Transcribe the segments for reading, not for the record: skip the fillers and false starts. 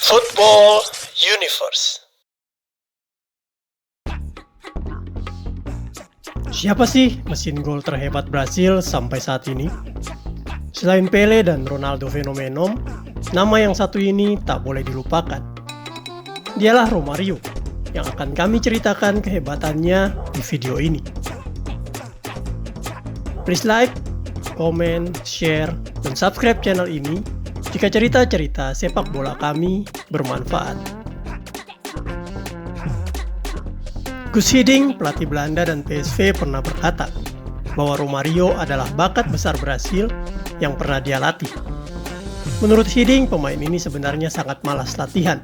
Football Universe. Siapa sih mesin gol terhebat Brasil sampai saat ini? Selain Pele dan Ronaldo Fenomenon, nama yang satu ini tak boleh dilupakan. Dialah Romario, yang akan kami ceritakan kehebatannya di video ini. Please like, comment, share, dan subscribe channel ini jika cerita-cerita sepak bola kami bermanfaat. Guus Hiddink, pelatih Belanda dan PSV pernah berkata bahwa Romario adalah bakat besar Brasil yang pernah dia latih. Menurut Hiddink, pemain ini sebenarnya sangat malas latihan.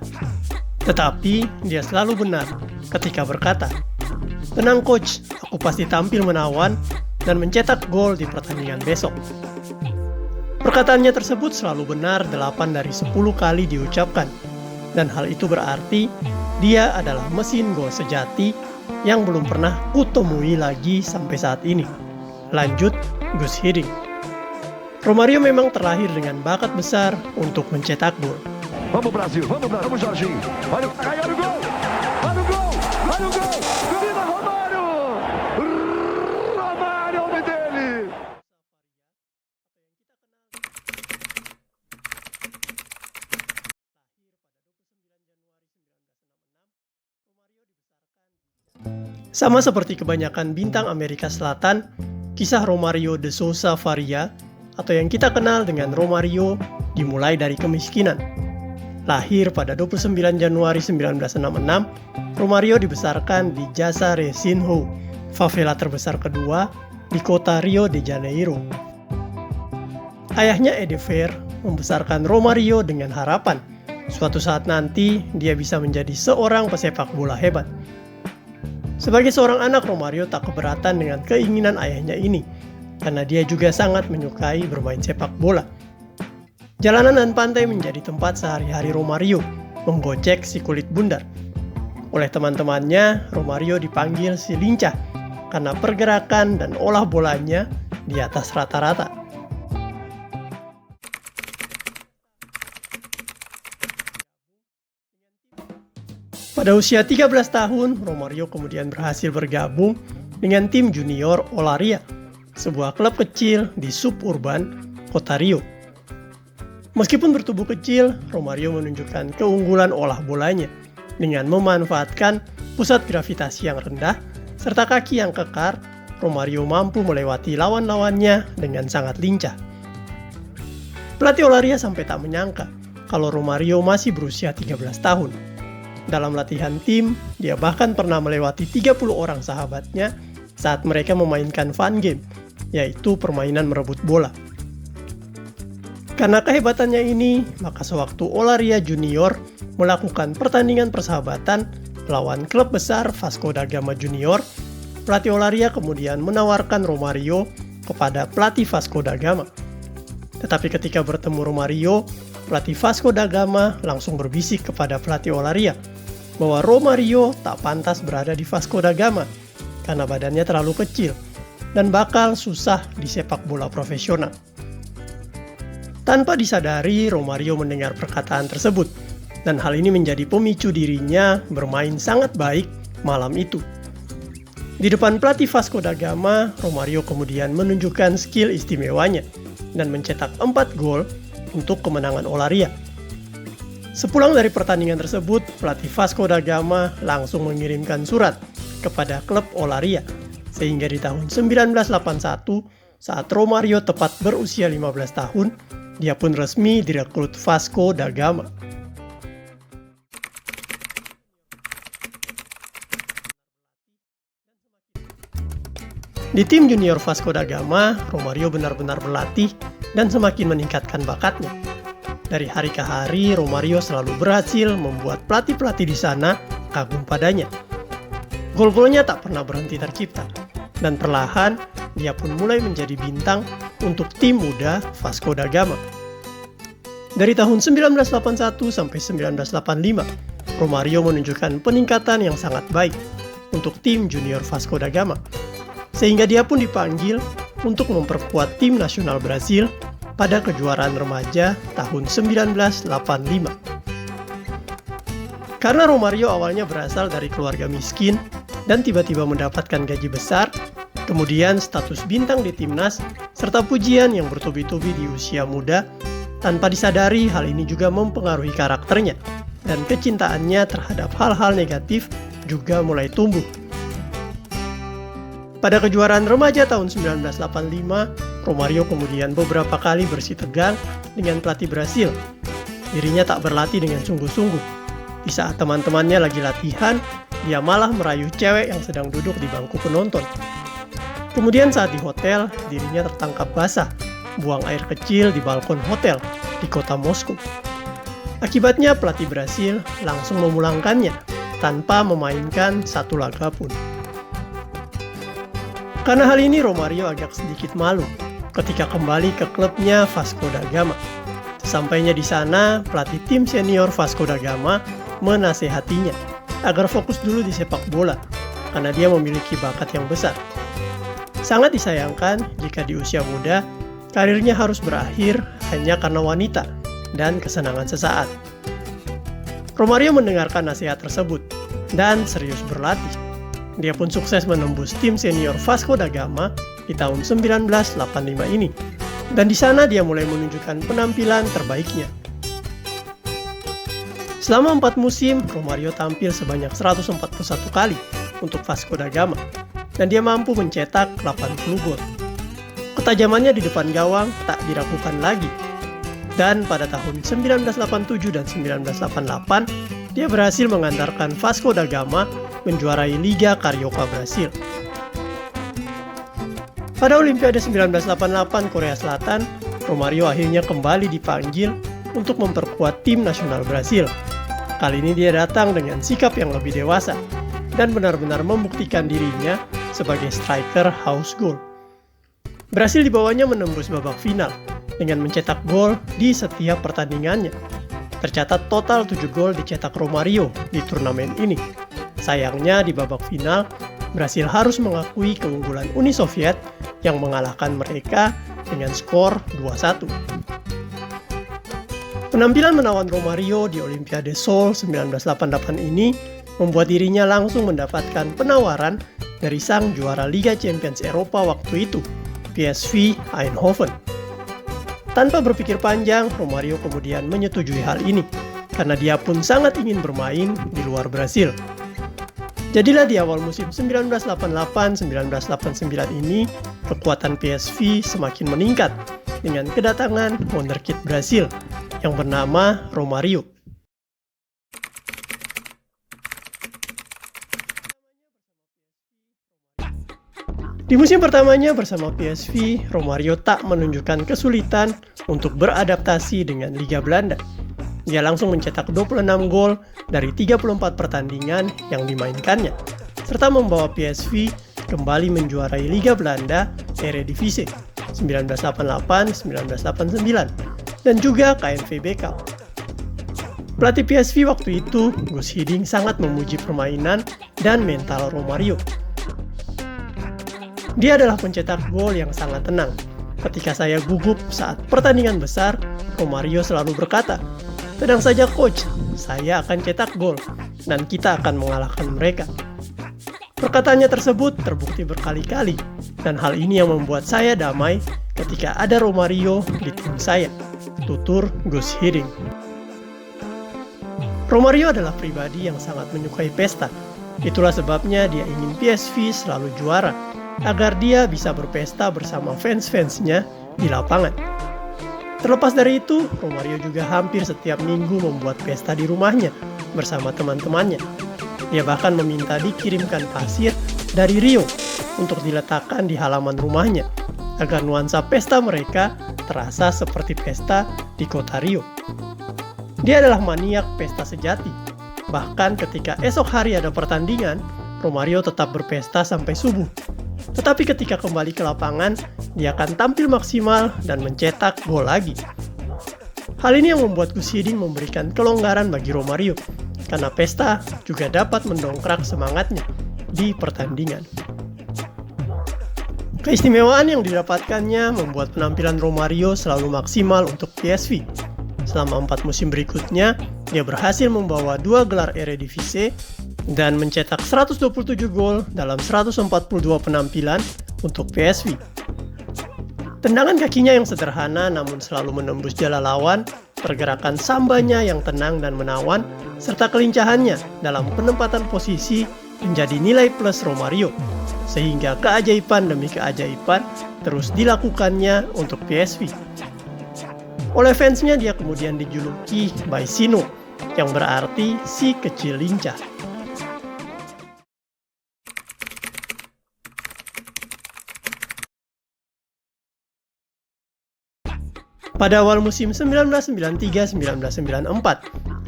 Tetapi dia selalu benar ketika berkata, "Tenang coach, aku pasti tampil menawan dan mencetak gol di pertandingan besok." Perkataannya tersebut selalu benar 8 dari 10 kali diucapkan, dan hal itu berarti dia adalah mesin gol sejati yang belum pernah kutemui lagi sampai saat ini. Lanjut Guus Hiddink. Romario memang terlahir dengan bakat besar untuk mencetak gol. Vamos Brasil, vamos Jorginho. Olha o gol! Olha o gol! Olha o gol! Domina Romário! Romário, homem dele! Sama seperti kebanyakan bintang Amerika Selatan, kisah Romario de Sousa Faria atau yang kita kenal dengan Romario dimulai dari kemiskinan. Lahir pada 29 Januari 1966, Romario dibesarkan di Jasa Recinho, favela terbesar kedua di kota Rio de Janeiro. Ayahnya Edever membesarkan Romario dengan harapan suatu saat nanti dia bisa menjadi seorang pesepak bola hebat. Sebagai seorang anak, Romario tak keberatan dengan keinginan ayahnya ini, karena dia juga sangat menyukai bermain sepak bola. Jalanan dan pantai menjadi tempat sehari-hari Romario menggocek si kulit bundar. Oleh teman-temannya, Romario dipanggil si lincah karena pergerakan dan olah bolanya di atas rata-rata. Pada usia 13 tahun, Romario kemudian berhasil bergabung dengan tim junior Olaria, sebuah klub kecil di suburban kota Rio. Meskipun bertubuh kecil, Romario menunjukkan keunggulan olah bolanya dengan memanfaatkan pusat gravitasi yang rendah serta kaki yang kekar. Romario mampu melewati lawan-lawannya dengan sangat lincah. Pelatih Olaria sampai tak menyangka kalau Romario masih berusia 13 tahun. Dalam latihan tim, dia bahkan pernah melewati 30 orang sahabatnya saat mereka memainkan fun game, yaitu permainan merebut bola. Karena kehebatannya ini, maka sewaktu Olaria Junior melakukan pertandingan persahabatan melawan klub besar Vasco da Gama Junior, pelatih Olaria kemudian menawarkan Romario kepada pelatih Vasco da Gama. Tetapi ketika bertemu Romario, pelatih Vasco da Gama langsung berbisik kepada pelatih Olaria bahwa Romario tak pantas berada di Vasco da Gama karena badannya terlalu kecil dan bakal susah di sepak bola profesional. Tanpa disadari, Romario mendengar perkataan tersebut, dan hal ini menjadi pemicu dirinya bermain sangat baik malam itu. Di depan pelatih Vasco da Gama, Romario kemudian menunjukkan skill istimewanya dan mencetak 4 gol untuk kemenangan Olaria. Sepulang dari pertandingan tersebut, pelatih Vasco da Gama langsung mengirimkan surat kepada klub Olaria, sehingga di tahun 1981, saat Romario tepat berusia 15 tahun, dia pun resmi direkrut Vasco da Gama. Di tim junior Vasco da Gama, Romario benar-benar berlatih dan semakin meningkatkan bakatnya. Dari hari ke hari, Romario selalu berhasil membuat pelatih-pelatih di sana kagum padanya. Gol-golnya tak pernah berhenti tercipta, dan perlahan dia pun mulai menjadi bintang untuk tim muda Vasco da Gama. Dari tahun 1981 sampai 1985, Romario menunjukkan peningkatan yang sangat baik untuk tim junior Vasco da Gama, sehingga dia pun dipanggil untuk memperkuat tim nasional Brasil pada kejuaraan remaja tahun 1985. Karena Romario awalnya berasal dari keluarga miskin dan tiba-tiba mendapatkan gaji besar, kemudian status bintang di timnas, serta pujian yang bertubi-tubi di usia muda, tanpa disadari hal ini juga mempengaruhi karakternya, dan kecintaannya terhadap hal-hal negatif juga mulai tumbuh. Pada kejuaraan remaja tahun 1985, Romario kemudian beberapa kali bersitegang dengan pelatih Brasil. Dirinya tak berlatih dengan sungguh-sungguh. Di saat teman-temannya lagi latihan, dia malah merayu cewek yang sedang duduk di bangku penonton. Kemudian saat di hotel, dirinya tertangkap basah, buang air kecil di balkon hotel di kota Moskow. Akibatnya pelatih Brasil langsung memulangkannya tanpa memainkan satu laga pun. Karena hal ini Romario agak sedikit malu ketika kembali ke klubnya Vasco da Gama. Sesampainya di sana, pelatih tim senior Vasco da Gama menasehatinya agar fokus dulu di sepak bola karena dia memiliki bakat yang besar. Sangat disayangkan jika di usia muda, karirnya harus berakhir hanya karena wanita dan kesenangan sesaat. Romario mendengarkan nasihat tersebut dan serius berlatih. Dia pun sukses menembus tim senior Vasco da Gama di tahun 1985 ini. Dan di sana dia mulai menunjukkan penampilan terbaiknya. Selama 4 musim, Romario tampil sebanyak 141 kali untuk Vasco da Gama. Dan dia mampu mencetak 80 gol. Ketajamannya di depan gawang tak diragukan lagi. Dan pada tahun 1987 dan 1988, dia berhasil mengantarkan Vasco da Gama menjuarai Liga Carioca Brasil. Pada Olimpiade 1988 Korea Selatan, Romario akhirnya kembali dipanggil untuk memperkuat tim nasional Brasil. Kali ini dia datang dengan sikap yang lebih dewasa dan benar-benar membuktikan dirinya sebagai striker house goal. Brasil dibawanya menembus babak final dengan mencetak gol di setiap pertandingannya. Tercatat total 7 gol dicetak Romario di turnamen ini. Sayangnya di babak final, Brasil harus mengakui keunggulan Uni Soviet yang mengalahkan mereka dengan skor 2-1. Penampilan menawan Romario di Olimpiade Seoul 1988 ini membuat dirinya langsung mendapatkan penawaran dari sang juara Liga Champions Eropa waktu itu, PSV Eindhoven. Tanpa berpikir panjang, Romario kemudian menyetujui hal ini, karena dia pun sangat ingin bermain di luar Brasil. Jadilah di awal musim 1988-1989 ini, kekuatan PSV semakin meningkat dengan kedatangan wonderkid Brasil yang bernama Romario. Di musim pertamanya bersama PSV, Romario tak menunjukkan kesulitan untuk beradaptasi dengan Liga Belanda. Dia langsung mencetak 26 gol dari 34 pertandingan yang dimainkannya, serta membawa PSV kembali menjuarai Liga Belanda Eredivisie 1988-1989 dan juga KNVB Cup. Pelatih PSV waktu itu, Guus Hiddink, sangat memuji permainan dan mental Romario. Dia adalah pencetak gol yang sangat tenang. Ketika saya gugup saat pertandingan besar, Romario selalu berkata, "Tenang saja coach, saya akan cetak gol dan kita akan mengalahkan mereka." Perkataannya tersebut terbukti berkali-kali dan hal ini yang membuat saya damai ketika ada Romario di tim saya, tutur Guus Hiddink. Romario adalah pribadi yang sangat menyukai pesta. Itulah sebabnya dia ingin PSV selalu juara, agar dia bisa berpesta bersama fans-fansnya di lapangan. Terlepas dari itu, Romario juga hampir setiap minggu membuat pesta di rumahnya bersama teman-temannya. Dia bahkan meminta dikirimkan pasir dari Rio untuk diletakkan di halaman rumahnya, agar nuansa pesta mereka terasa seperti pesta di kota Rio. Dia adalah maniak pesta sejati. Bahkan ketika esok hari ada pertandingan, Romario tetap berpesta sampai subuh. Tetapi ketika kembali ke lapangan, dia akan tampil maksimal dan mencetak gol lagi. Hal ini yang membuat Guus Hiddink memberikan kelonggaran bagi Romario, karena pesta juga dapat mendongkrak semangatnya di pertandingan. Keistimewaan yang didapatkannya membuat penampilan Romario selalu maksimal untuk PSV. Selama 4 musim berikutnya, dia berhasil membawa 2 gelar Eredivisie dan mencetak 127 gol dalam 142 penampilan untuk PSV. Tendangan kakinya yang sederhana namun selalu menembus jala lawan, pergerakan sambanya yang tenang dan menawan, serta kelincahannya dalam penempatan posisi menjadi nilai plus Romario, sehingga keajaiban demi keajaiban terus dilakukannya untuk PSV. Oleh fansnya dia kemudian dijuluki Baisino, yang berarti si kecil lincah. Pada awal musim 1993-1994,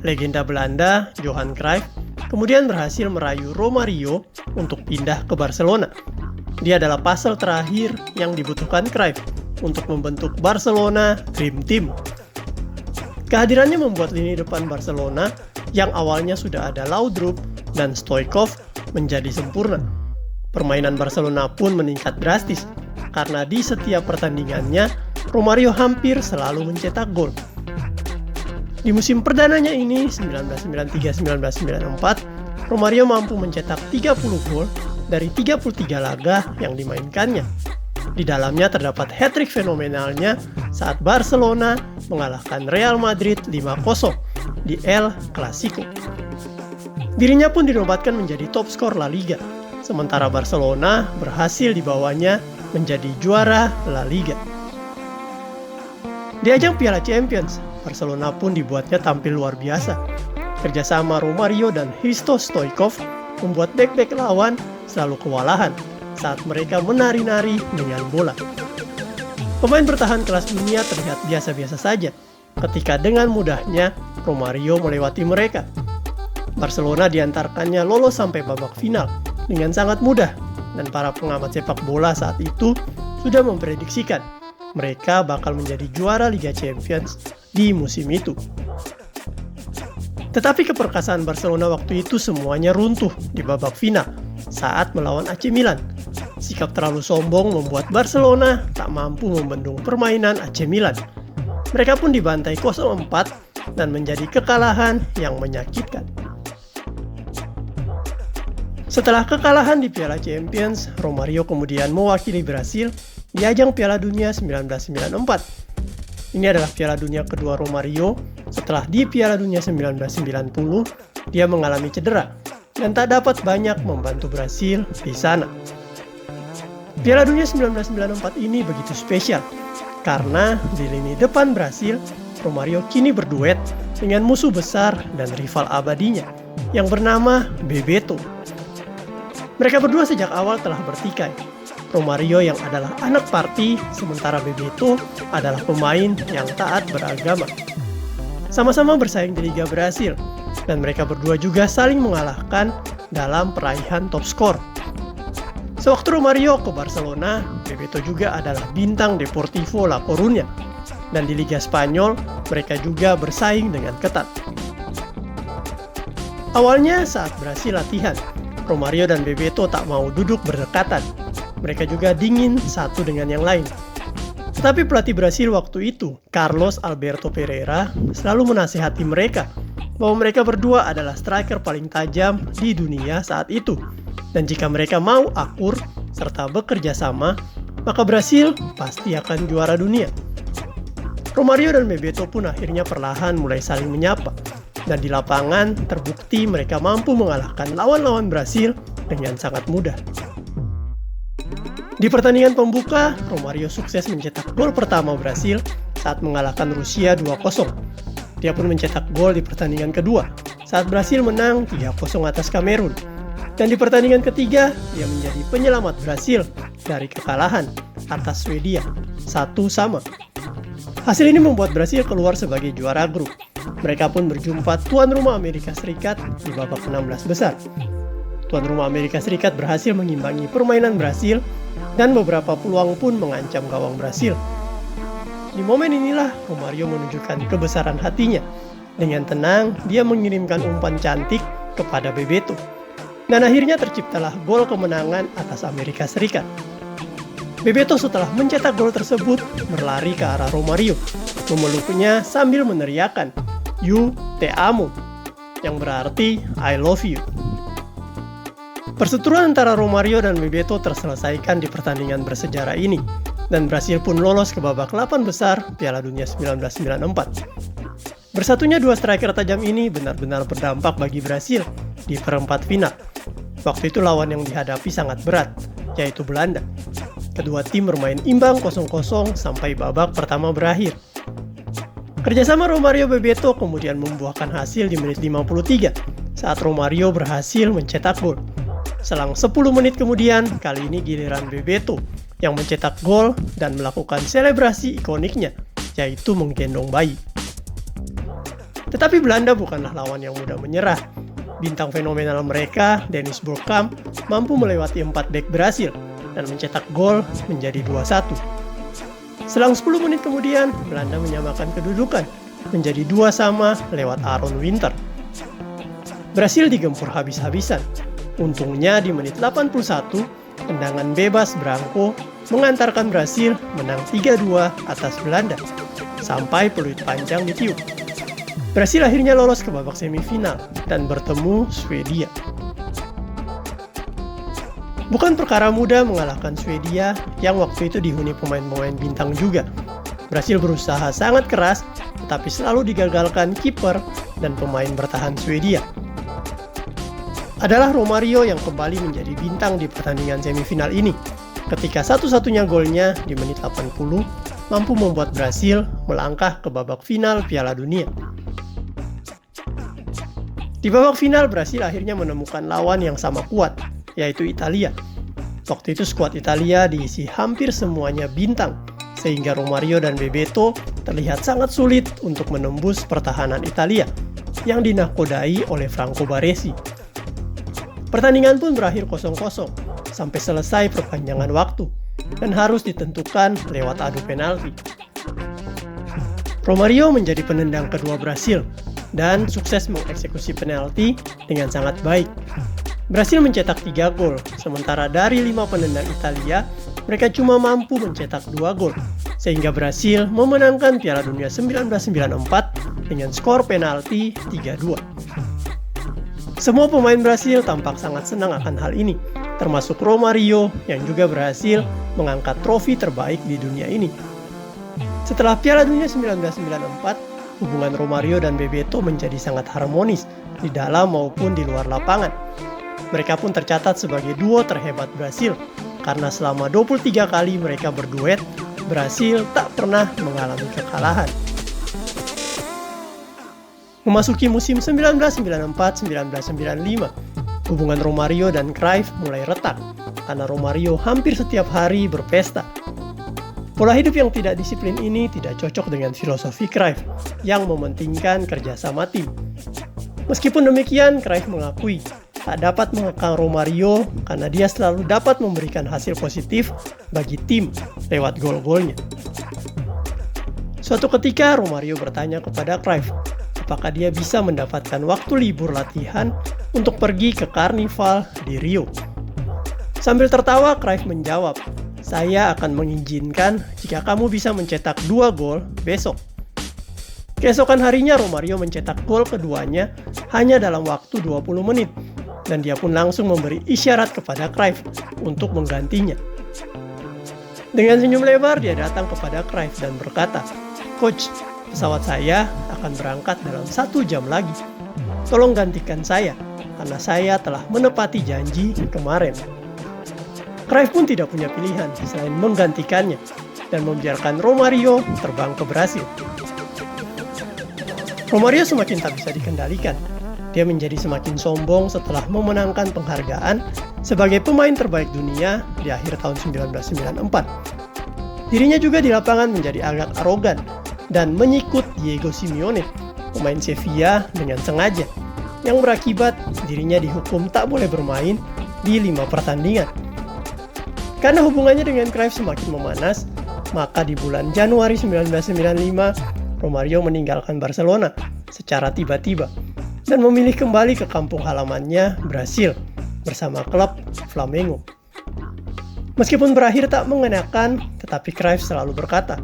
legenda Belanda Johan Cruyff kemudian berhasil merayu Romario untuk pindah ke Barcelona. Dia adalah pasal terakhir yang dibutuhkan Cruyff untuk membentuk Barcelona Dream Team. Kehadirannya membuat lini depan Barcelona yang awalnya sudah ada Laudrup dan Stoichkov menjadi sempurna. Permainan Barcelona pun meningkat drastis karena di setiap pertandingannya Romario hampir selalu mencetak gol. Di musim perdananya ini, 1993-1994, Romario mampu mencetak 30 gol dari 33 laga yang dimainkannya. Di dalamnya terdapat hat-trick fenomenalnya saat Barcelona mengalahkan Real Madrid 5-0 di El Clasico. Dirinya pun dinobatkan menjadi top skor La Liga, sementara Barcelona berhasil dibawanya menjadi juara La Liga. Di ajang Piala Champions, Barcelona pun dibuatnya tampil luar biasa. Kerjasama Romario dan Hristo Stoichkov membuat bek-bek lawan selalu kewalahan saat mereka menari-nari dengan bola. Pemain bertahan kelas dunia terlihat biasa-biasa saja ketika dengan mudahnya Romario melewati mereka. Barcelona diantarkannya lolos sampai babak final dengan sangat mudah, dan para pengamat sepak bola saat itu sudah memprediksikan mereka bakal menjadi juara Liga Champions di musim itu. Tetapi keperkasaan Barcelona waktu itu semuanya runtuh di babak final saat melawan AC Milan. Sikap terlalu sombong membuat Barcelona tak mampu membendung permainan AC Milan. Mereka pun dibantai 0-4 dan menjadi kekalahan yang menyakitkan. Setelah kekalahan di Piala Champions, Romario kemudian mewakili Brasil di ajang Piala Dunia 1994. Ini adalah Piala Dunia kedua Romario setelah di Piala Dunia 1990 dia mengalami cedera dan tak dapat banyak membantu Brasil di sana. Piala Dunia 1994 ini begitu spesial karena di lini depan Brasil, Romario kini berduet dengan musuh besar dan rival abadinya yang bernama Bebeto. Mereka berdua sejak awal telah bertikai. Romario yang adalah anak party, sementara Bebeto adalah pemain yang taat beragama. Sama-sama bersaing di Liga Brasil, dan mereka berdua juga saling mengalahkan dalam peraihan top skor. Sewaktu Romario ke Barcelona, Bebeto juga adalah bintang Deportivo La Coruña, dan di Liga Spanyol mereka juga bersaing dengan ketat. Awalnya saat Brasil latihan, Romario dan Bebeto tak mau duduk berdekatan. Mereka juga dingin satu dengan yang lain. Tetapi pelatih Brasil waktu itu, Carlos Alberto Pereira, selalu menasihati mereka bahwa mereka berdua adalah striker paling tajam di dunia saat itu. Dan jika mereka mau akur serta bekerja sama, maka Brasil pasti akan juara dunia. Romario dan Bebeto pun akhirnya perlahan mulai saling menyapa. Dan di lapangan terbukti mereka mampu mengalahkan lawan-lawan Brasil dengan sangat mudah. Di pertandingan pembuka, Romario sukses mencetak gol pertama Brasil saat mengalahkan Rusia 2-0. Dia pun mencetak gol di pertandingan kedua saat Brasil menang 3-0 atas Kamerun. Dan di pertandingan ketiga, dia menjadi penyelamat Brasil dari kekalahan atas Swedia 1-0. Hasil ini membuat Brasil keluar sebagai juara grup. Mereka pun berjumpa tuan rumah Amerika Serikat di babak 16 besar. Tuan rumah Amerika Serikat berhasil mengimbangi permainan Brasil dan beberapa peluang pun mengancam gawang Brasil. Di momen inilah Romario menunjukkan kebesaran hatinya. Dengan tenang, dia mengirimkan umpan cantik kepada Bebeto. Dan akhirnya terciptalah gol kemenangan atas Amerika Serikat. Bebeto setelah mencetak gol tersebut berlari ke arah Romario, memeluknya sambil meneriakkan, "You te amo," yang berarti "I love you." Perseteruan antara Romario dan Bebeto terselesaikan di pertandingan bersejarah ini, dan Brasil pun lolos ke babak 8 besar Piala Dunia 1994. Bersatunya dua striker tajam ini benar-benar berdampak bagi Brasil di perempat final. Waktu itu lawan yang dihadapi sangat berat, yaitu Belanda. Kedua tim bermain imbang 0-0 sampai babak pertama berakhir. Kerjasama Romario Bebeto kemudian membuahkan hasil di menit 53 saat Romario berhasil mencetak gol. Selang 10 menit kemudian, kali ini giliran Bebeto yang mencetak gol dan melakukan selebrasi ikoniknya, yaitu menggendong bayi. Tetapi Belanda bukanlah lawan yang mudah menyerah. Bintang fenomenal mereka, Dennis Bergkamp, mampu melewati 4 bek Brasil dan mencetak gol menjadi 2-1. Selang 10 menit kemudian, Belanda menyamakan kedudukan menjadi 2-2 lewat Aaron Winter. Brasil digempur habis-habisan. Untungnya di menit 81, tendangan bebas Branco mengantarkan Brasil menang 3-2 atas Belanda sampai peluit panjang ditiup. Brasil akhirnya lolos ke babak semifinal dan bertemu Swedia. Bukan perkara mudah mengalahkan Swedia yang waktu itu dihuni pemain-pemain bintang juga. Brasil berusaha sangat keras, tetapi selalu digagalkan kiper dan pemain bertahan Swedia. Adalah Romario yang kembali menjadi bintang di pertandingan semifinal ini, ketika satu-satunya golnya di menit 80 mampu membuat Brasil melangkah ke babak final Piala Dunia. Di babak final, Brasil akhirnya menemukan lawan yang sama kuat, yaitu Italia. Waktu itu skuad Italia diisi hampir semuanya bintang, sehingga Romario dan Bebeto terlihat sangat sulit untuk menembus pertahanan Italia yang dinakodai oleh Franco Baresi. Pertandingan pun berakhir 0-0 sampai selesai perpanjangan waktu dan harus ditentukan lewat adu penalti. Romario menjadi penendang kedua Brasil dan sukses mengeksekusi penalti dengan sangat baik. Brasil mencetak 3 gol, sementara dari 5 penendang Italia, mereka cuma mampu mencetak 2 gol, sehingga Brasil memenangkan Piala Dunia 1994 dengan skor penalti 3-2. Semua pemain Brasil tampak sangat senang akan hal ini, termasuk Romario yang juga berhasil mengangkat trofi terbaik di dunia ini. Setelah Piala Dunia 1994, hubungan Romario dan Bebeto menjadi sangat harmonis di dalam maupun di luar lapangan. Mereka pun tercatat sebagai duo terhebat Brasil, karena selama 23 kali mereka berduet, Brasil tak pernah mengalami kekalahan. Memasuki musim 1994-1995, hubungan Romario dan Cruyff mulai retak, karena Romario hampir setiap hari berpesta. Pola hidup yang tidak disiplin ini tidak cocok dengan filosofi Cruyff yang mementingkan kerjasama tim. Meskipun demikian, Cruyff mengakui tak dapat mengekang Romario karena dia selalu dapat memberikan hasil positif bagi tim lewat gol-golnya. Suatu ketika Romario bertanya kepada Cruyff apakah dia bisa mendapatkan waktu libur latihan untuk pergi ke karnival di Rio. Sambil tertawa, Cruyff menjawab, "Saya akan mengizinkan jika kamu bisa mencetak 2 gol besok." Keesokan harinya Romario mencetak gol keduanya hanya dalam waktu 20 menit dan dia pun langsung memberi isyarat kepada Cruyff untuk menggantinya. Dengan senyum lebar dia datang kepada Cruyff dan berkata, "Coach, pesawat saya akan berangkat dalam 1 jam lagi. Tolong gantikan saya karena saya telah menepati janji kemarin." Cruyff pun tidak punya pilihan selain menggantikannya dan membiarkan Romario terbang ke Brasil. Romario semakin tak bisa dikendalikan. Dia menjadi semakin sombong setelah memenangkan penghargaan sebagai pemain terbaik dunia di akhir tahun 1994. Dirinya juga di lapangan menjadi agak arogan dan menyikut Diego Simeone, pemain Sevilla dengan sengaja, yang berakibat dirinya dihukum tak boleh bermain di 5 pertandingan. Karena hubungannya dengan Cruyff semakin memanas, maka di bulan Januari 1995, Romario meninggalkan Barcelona secara tiba-tiba dan memilih kembali ke kampung halamannya, Brasil, bersama klub Flamengo. Meskipun berakhir tak mengenakan, tetapi Cruyff selalu berkata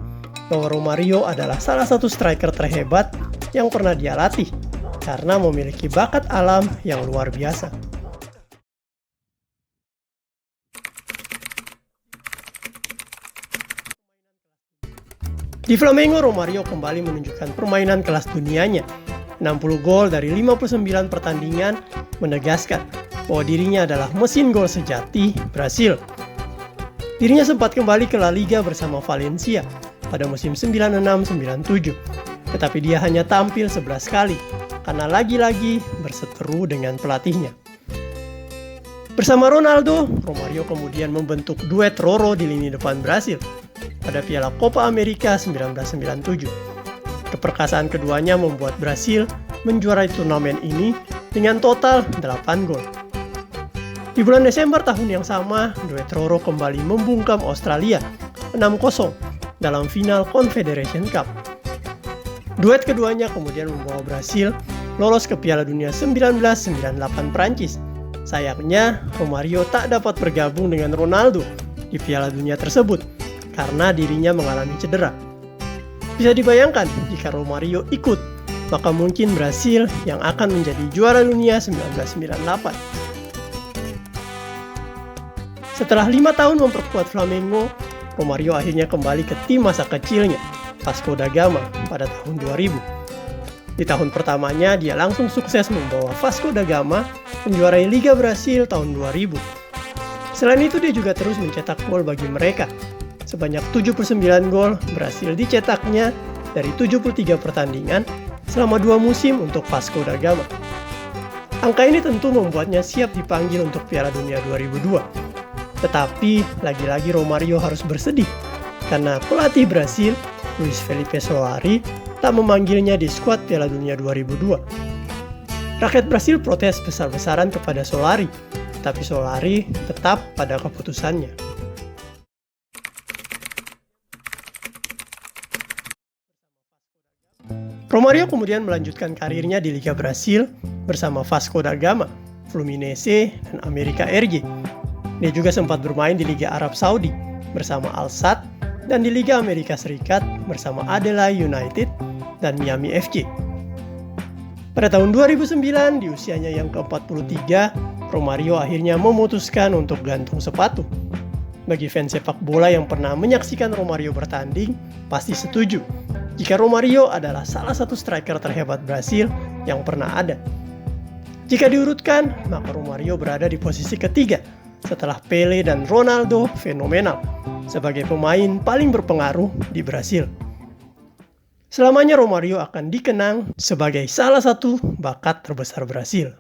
bahwa Romario adalah salah satu striker terhebat yang pernah dia latih karena memiliki bakat alam yang luar biasa. Di Flamengo, Romario kembali menunjukkan permainan kelas dunianya. 60 gol dari 59 pertandingan menegaskan bahwa dirinya adalah mesin gol sejati Brasil. Dirinya sempat kembali ke La Liga bersama Valencia pada musim 96-97, tetapi dia hanya tampil 11 kali karena lagi-lagi berseteru dengan pelatihnya. Bersama Ronaldo, Romario kemudian membentuk duet Roro di lini depan Brasil pada Piala Copa America 1997. Keperkasaan keduanya membuat Brasil menjuarai turnamen ini dengan total 8 gol. Di bulan Desember tahun yang sama, duet Roro kembali membungkam Australia 6-0 dalam final Confederation Cup. Duet keduanya kemudian membawa Brasil lolos ke Piala Dunia 1998 Prancis. Sayangnya, Romario tak dapat bergabung dengan Ronaldo di Piala Dunia tersebut karena dirinya mengalami cedera. Bisa dibayangkan jika Romario ikut, maka mungkin Brasil yang akan menjadi juara dunia 1998. Setelah 5 tahun memperkuat Flamengo, Romario akhirnya kembali ke tim masa kecilnya, Vasco da Gama, pada tahun 2000. Di tahun pertamanya, dia langsung sukses membawa Vasco da Gama menjuarai Liga Brasil tahun 2000. Selain itu, dia juga terus mencetak gol bagi mereka. Sebanyak 79 gol berhasil dicetaknya dari 73 pertandingan selama 2 musim untuk Vasco da Gama. Angka ini tentu membuatnya siap dipanggil untuk Piala Dunia 2002. Tetapi lagi-lagi Romario harus bersedih karena pelatih Brasil, Luis Felipe Solari, tak memanggilnya di skuad Piala Dunia 2002. Rakyat Brasil protes besar-besaran kepada Solari, tapi Solari tetap pada keputusannya. Romario kemudian melanjutkan karirnya di Liga Brasil bersama Vasco da Gama, Fluminense, dan America RJ. Dia juga sempat bermain di Liga Arab Saudi bersama Al Sadd dan di Liga Amerika Serikat bersama Adelaide United dan Miami FC. Pada tahun 2009, di usianya yang ke-43, Romario akhirnya memutuskan untuk gantung sepatu. Bagi fans sepak bola yang pernah menyaksikan Romario bertanding, pasti setuju jika Romario adalah salah satu striker terhebat Brasil yang pernah ada. Jika diurutkan, maka Romario berada di posisi ketiga setelah Pele dan Ronaldo fenomenal sebagai pemain paling berpengaruh di Brasil. Selamanya Romario akan dikenang sebagai salah satu bakat terbesar Brasil.